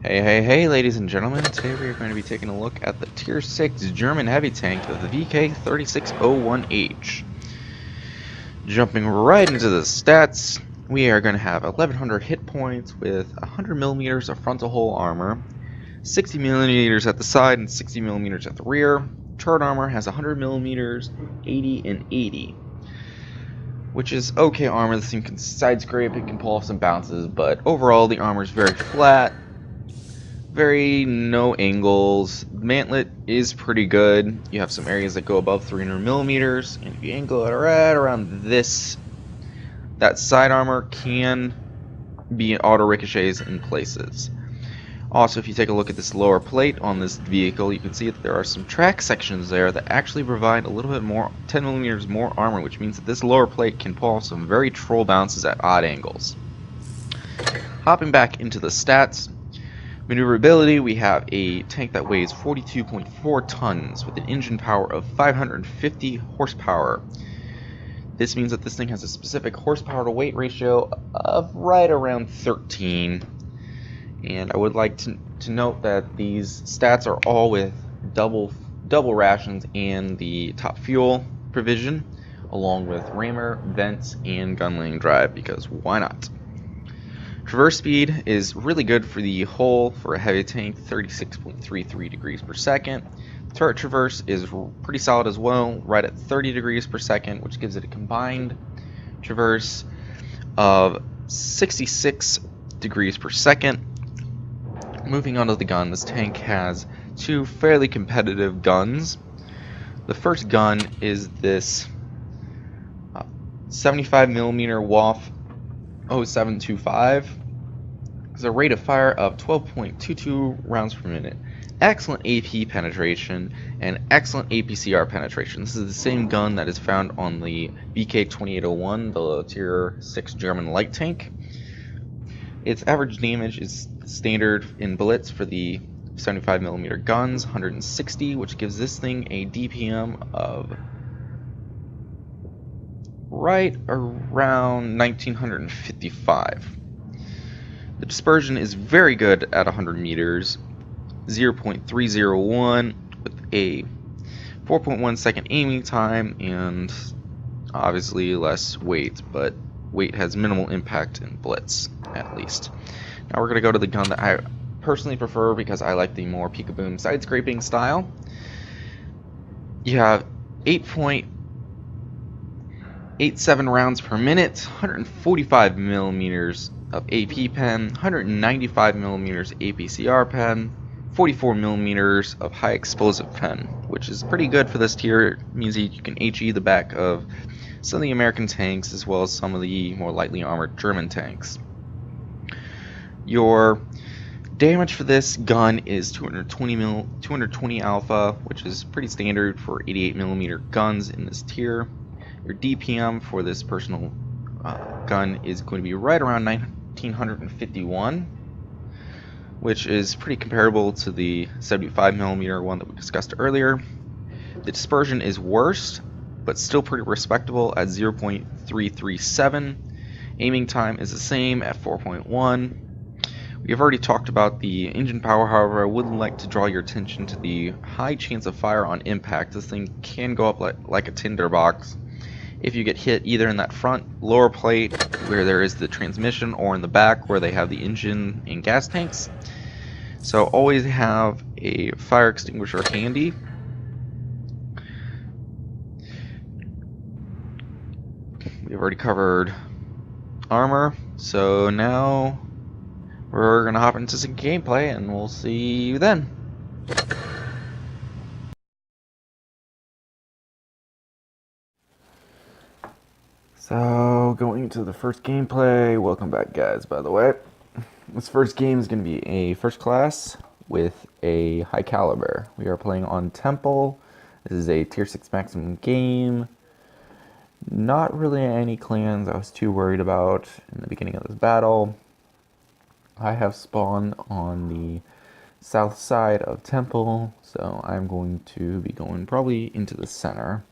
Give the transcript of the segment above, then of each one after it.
Hey, ladies and gentlemen. Today we are going to be taking a look at the Tier 6 German heavy tank, the VK3601H. Jumping right into the stats, we are going to have 1100 hit points with 100 millimeters of frontal hull armor, 60 millimeters at the side and 60 millimeters at the rear. Turret armor has 100 millimeters, 80 and 80. Which is okay armor. This thing can side scrape, it can pull off some bounces, but overall the armor is very flat. Very no angles. Mantlet is pretty good. You have some areas that go above 300 millimeters, and if you angle it right around this, that side armor can be auto ricochets in places. Also, if you take a look at this lower plate on this vehicle, you can see that there are some track sections there that actually provide a little bit more, 10 millimeters more armor, which means that this lower plate can pull off some very troll bounces at odd angles. Hopping back into the stats, maneuverability, we have a tank that weighs 42.4 tons with an engine power of 550 horsepower. This means that this thing has a specific horsepower to weight ratio of right around 13. And I would like to note that these stats are all with double rations and the top fuel provision, along with Ramer, vents, and gun lane drive, because why not? Traverse speed is really good for the hull for a heavy tank, 36.33 degrees per second. Turret traverse is pretty solid as well, right at 30 degrees per second, which gives it a combined traverse of 66 degrees per second. Moving on to the gun, this tank has two fairly competitive guns. The first gun is this 75mm WAF 0725. It's a rate of fire of 12.22 rounds per minute. Excellent AP penetration and excellent APCR penetration. This is the same gun that is found on the VK2801, the Tier 6 German light tank. Its average damage is standard in bullets for the 75mm guns, 160, which gives this thing a DPM of right around 1955. The dispersion is very good at 100 meters, 0.301 with a 4.1 second aiming time and obviously less weight, but weight has minimal impact in blitz, at least. Now we're going to go to the gun that I personally prefer because I like the more peek-a-boom side scraping style. You have 8.87 rounds per minute, 145 millimeters of AP pen, 195 millimeters APCR pen, 44 millimeters of high explosive pen, which is pretty good for this tier. It means that you can HE the back of some of the American tanks as well as some of the more lightly armored German tanks. Your damage for this gun is 220 alpha, which is pretty standard for 88mm guns in this tier. Your DPM for this personal gun is going to be right around 1951, which is pretty comparable to the 75mm one that we discussed earlier. The dispersion is worse, but still pretty respectable at 0.337. Aiming time is the same at 4.1. We have already talked about the engine power, however, I would like to draw your attention to the high chance of fire on impact. This thing can go up like a tinderbox if you get hit either in that front lower plate where there is the transmission or in the back where they have the engine and gas tanks. So always have a fire extinguisher handy. We've already covered armor, so now we're gonna hop into some gameplay and we'll see you then. So going into the first gameplay, welcome back guys, by the way. This first game is going to be a first class with a high caliber. We are playing on Temple. This is a tier 6 maximum game. Not really any clans I was too worried about in the beginning of this battle. I have spawned on the south side of Temple, so I'm going to be going probably into the center.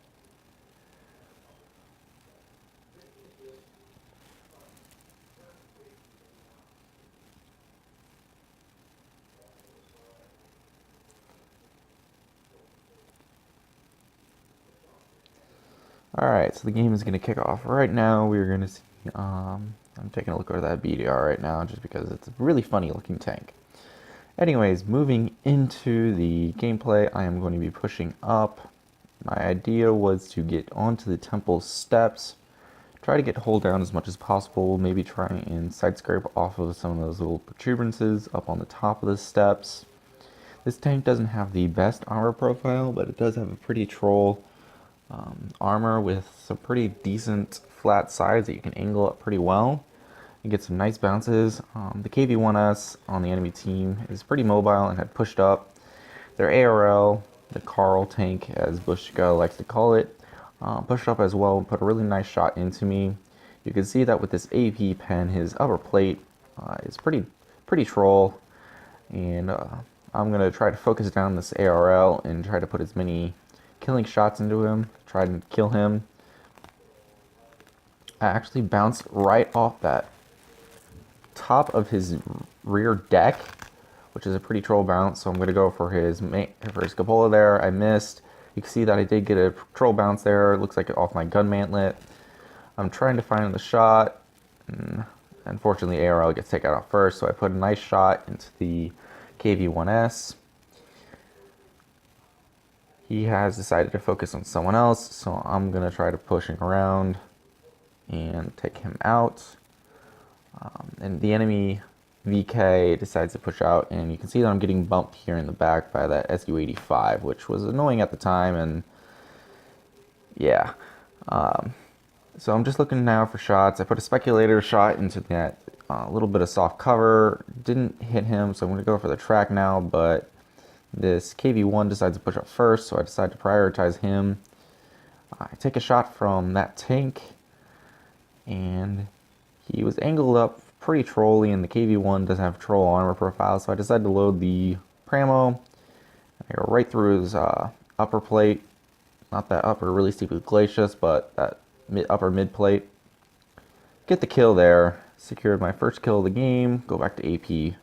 Alright, so the game is going to kick off right now. We're going to see, I'm taking a look at that BDR right now just because it's a really funny looking tank. Anyways, moving into the gameplay, I am going to be pushing up. My idea was to get onto the temple steps, try to get hold down as much as possible, maybe try and side scrape off of some of those little protuberances up on the top of the steps. This tank doesn't have the best armor profile, but it does have a pretty troll armor with some pretty decent flat sides that you can angle up pretty well. You get some nice bounces. The KV-1S on the enemy team is pretty mobile and had pushed up. Their ARL, the Carl tank as Bushka likes to call it, pushed up as well and put a really nice shot into me. You can see that with this AP pen, his upper plate is pretty troll, and I'm going to try to focus down this ARL and try to put as many killing shots into him, try to kill him. I actually bounced right off that top of his rear deck, which is a pretty troll bounce, so I'm going to go for his cupola there. I missed. You can see that I did get a troll bounce there. It looks like off my gun mantlet. I'm trying to find the shot, and unfortunately ARL gets taken out first, so I put a nice shot into the KV-1S. He has decided to focus on someone else, so I'm going to try to push him around and take him out. And the enemy VK decides to push out, and you can see that I'm getting bumped here in the back by that SU-85, which was annoying at the time, and yeah. So I'm just looking now for shots. I put a speculator shot into that little bit of soft cover. Didn't hit him, so I'm going to go for the track now, but this KV-1 decides to push up first, so I decide to prioritize him. I take a shot from that tank, and he was angled up pretty trolly, and the KV-1 doesn't have troll armor profile, so I decided to load the Pramo. I go right through his upper plate. Not that upper really steep with Glacius, but that upper mid plate. Get the kill there. Secured my first kill of the game. Go back to AP.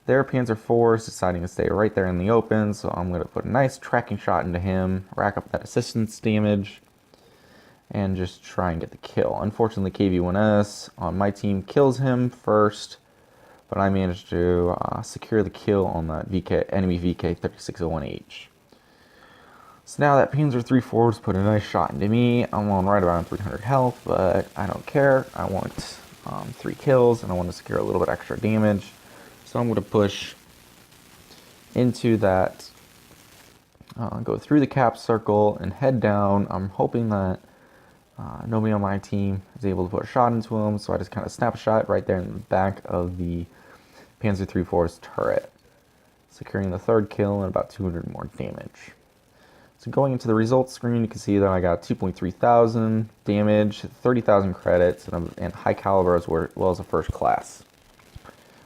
Their Panzer IV is deciding to stay right there in the open, so I'm going to put a nice tracking shot into him, rack up that assistance damage, and just try and get the kill. Unfortunately, KV-1S on my team kills him first, but I managed to secure the kill on that enemy VK-3601H. So now that Panzer III-4's put a nice shot into me. I'm on right around 300 health, but I don't care. I want 3 kills, and I want to secure a little bit extra damage. So I'm going to push into that, go through the cap circle and head down. I'm hoping that nobody on my team is able to put a shot into him, so I just kind of snap a shot right there in the back of the Panzer III-4's turret, securing the 3rd kill and about 200 more damage. So going into the results screen, you can see that I got 2.3 thousand damage, 30,000 credits, and high caliber as well as a first class.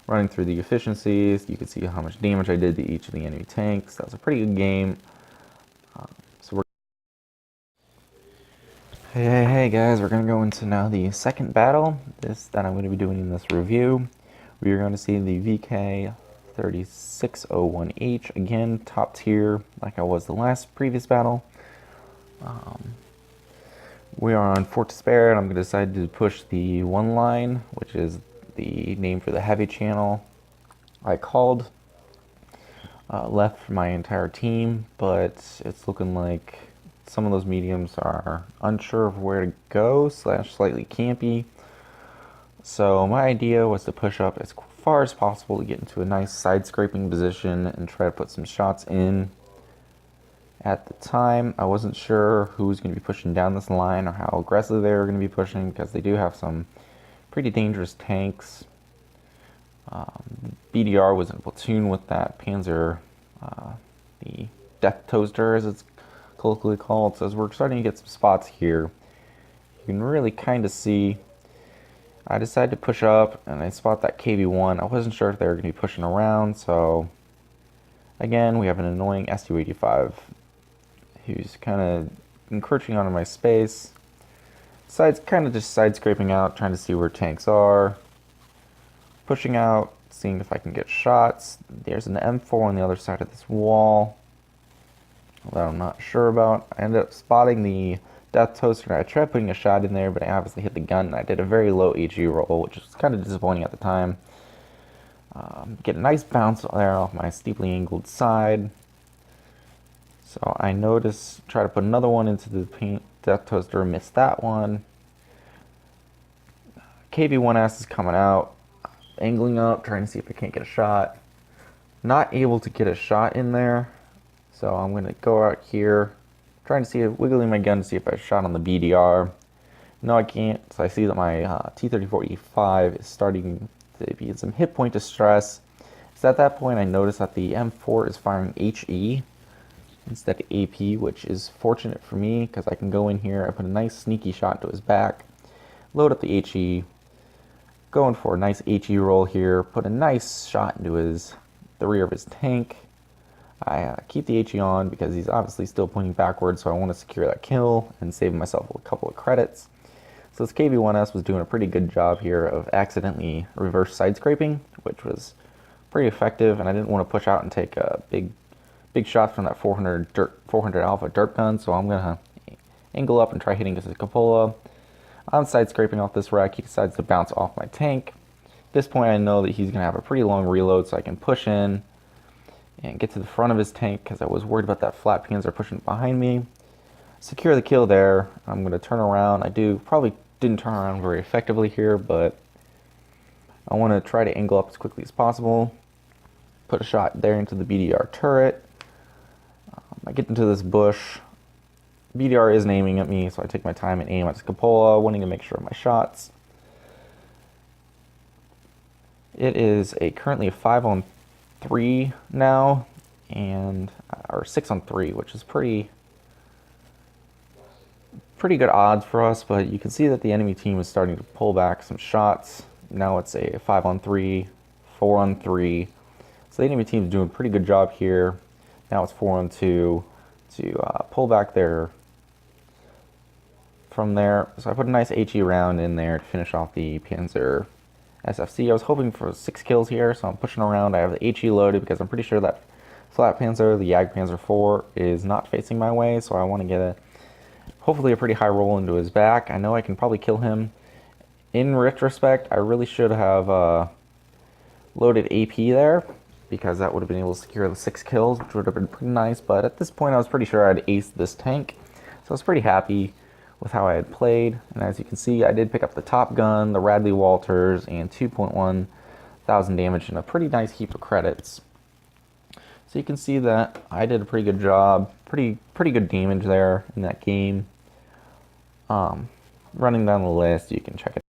Running through the efficiencies, you can see how much damage I did to each of the enemy tanks. That was a pretty good game. Hey guys, we're going to go into now the second battle that I'm going to be doing in this review. We are going to see the VK-3601H, again, top tier, like I was the previous battle. We are on Fort Despair, and I'm going to decide to push the one line, which is the name for the heavy channel. I called left for my entire team, but it's looking like some of those mediums are unsure of where to go / slightly campy. So my idea was to push up as far as possible to get into a nice side scraping position and try to put some shots in. At the time, I wasn't sure who was going to be pushing down this line or how aggressive they were going to be pushing, because they do have some pretty dangerous tanks. BDR was in a platoon with that Panzer, the Death Toaster as it's colloquially called. So as we're starting to get some spots here, you can really kind of see. I decided to push up, and I spot that KV-1. I wasn't sure if they were going to be pushing around, so again, we have an annoying SU-85 who's kind of encroaching onto my space. Kind of just side scraping out, trying to see where tanks are. Pushing out, seeing if I can get shots. There's an M4 on the other side of this wall that I'm not sure about. I ended up spotting the Death Toaster. I tried putting a shot in there, but I obviously hit the gun, and I did a very low HE roll, which was kind of disappointing at the time. Get a nice bounce there off my steeply angled side. So I notice, try to put another one into the paint. Death Toaster, missed that one. KB1S is coming out, angling up, trying to see if I can't get a shot. Not able to get a shot in there, so I'm going to go out here, trying to see, wiggling my gun to see if I shot on the BDR. No, I can't, so I see that my T-34E5 is starting to be in some hit point distress. So at that point I notice that the M4 is firing HE instead of AP, which is fortunate for me because I can go in here, I put a nice sneaky shot to his back, load up the HE, going for a nice HE roll here, put a nice shot into the rear of his tank. I keep the HE on because he's obviously still pointing backwards, so I want to secure that kill and save myself a couple of credits. So this KB1S was doing a pretty good job here of accidentally reverse side scraping, which was pretty effective, and I didn't want to push out and take a big shot from that 400 Alpha dirt gun, so I'm going to angle up and try hitting his cupola. I'm side scraping off this rack. He decides to bounce off my tank. At this point I know that he's going to have a pretty long reload, so I can push in and get to the front of his tank because I was worried about that flat Panzer pushing behind me. Secure the kill there. I'm going to turn around. Probably didn't turn around very effectively here, but I want to try to angle up as quickly as possible. Put a shot there into the BDR turret. I get into this bush. BDR isn't aiming at me, so I take my time and aim at his cupola, wanting to make sure of my shots. It is currently a 5-on-3 now, or 6-on-3, which is pretty good odds for us, but you can see that the enemy team is starting to pull back some shots. Now it's a 5-on-3, 4-on-3. So the enemy team is doing a pretty good job here. Now it's 4-on-2 to pull back there from there. So I put a nice HE round in there to finish off the Panzer SFC. I was hoping for 6 kills here, so I'm pushing around. I have the HE loaded because I'm pretty sure that Flat Panzer, the Jagdpanzer 4, is not facing my way, so I want to get hopefully a pretty high roll into his back. I know I can probably kill him. In retrospect, I really should have loaded AP there, because that would have been able to secure the 6 kills, which would have been pretty nice, but at this point I was pretty sure I'd aced this tank, so I was pretty happy with how I had played. And as you can see, I did pick up the Top Gun, the Radley Walters, and 2.1 thousand damage and a pretty nice heap of credits. So you can see that I did a pretty good job, pretty good damage there in that game. Running down the list, you can check it